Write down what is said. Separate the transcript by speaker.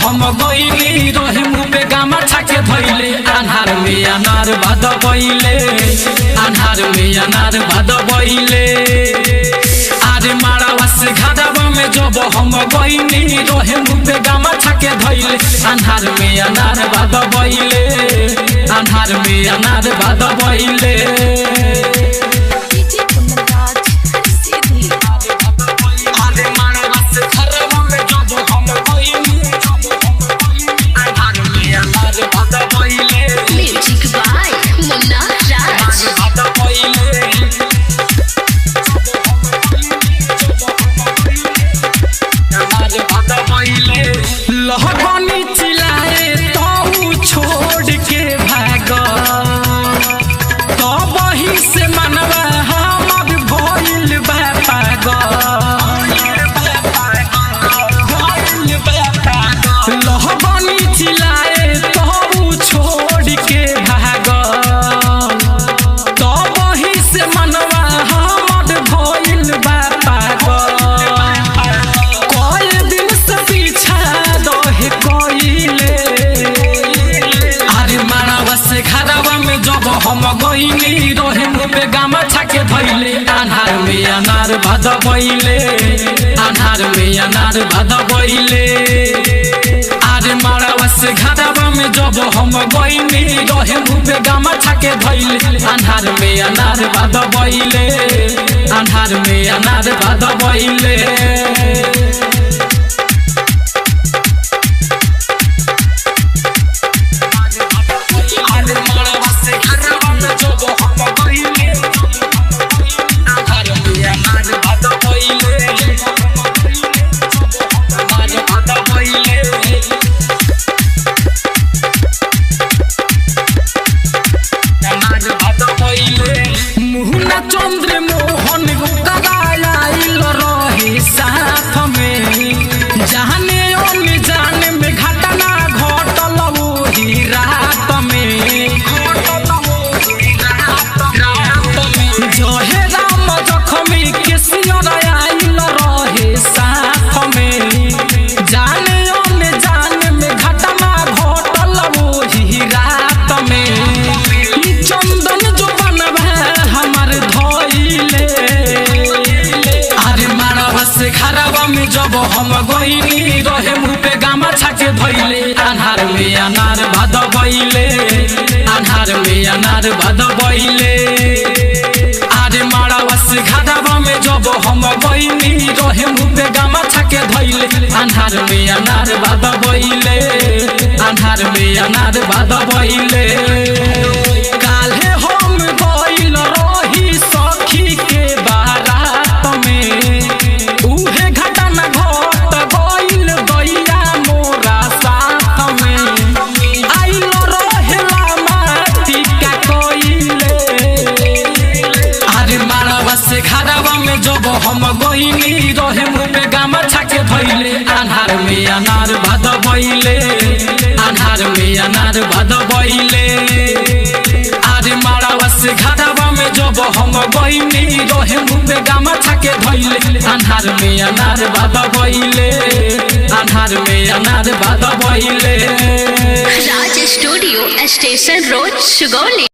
Speaker 1: हम गईली रहे मुँह पे गामा छाके धइले अन्हार में अनार भाद बइले अन्हार में अनार भाद बइले आरे मारावा से घाटावा में जब हम गईली रहे मुँह पे गामा छाके धइले अन्हार में अनार भाद बइले अन्हार में अनार भाद बइले लहबनी चिल्लाए तो छोड़ के भाग तो वही से मनवा हमर भइल बा पागल लहबनी चिल्लाए तो छोड़ के भाग तो वही से मनवा हमर भइल बा पागल हम गईली रहे मुँह पे गामा छाके धइले अन्हार में अनार भाद बइले अन्हार में अनार भाद बइले आरे मारावा से घाटावा में जब हम गईली रहे मुँह पे गामा छाके धइले अन्हार में अनार भाद बइले अन्हार में अनार भाद बइले चंद्र मोहन कराइल रहे साथ में जाने जाने में घटना घटल वही रात में जहे राम जखमी के सियर आइल रहे साथ में जाने जाने में घटना घटल वही रात में चंदन जो बनवा हमार खराबा में जब हम गईली रहे मुँह पे गामा छाके धइले अन्हार में अनार भाद बइले अन्हार में अनार भाद बइले आरे मारावा से घाटावा में जब हम गईली रहे मुँह पे गामा छाके धइले अन्हार में अनार भाद बइले अन्हार में अनार भाद बइले काल्हे हम गइल रही सखी के बारात में जब हम गईली रहे मुँह पे गामा छाके धइले अन्हार में अनार भाद बइले अन्हार में अनार भाद बइले आरे मारावा से घाटावा में जब हम गईली रहे मुँह पे गामा छाके धइले अन्हार में अनार भाद बइले अन्हार में अनार भाद बइले।
Speaker 2: राज स्टूडियो स्टेशन रोड सुगौली।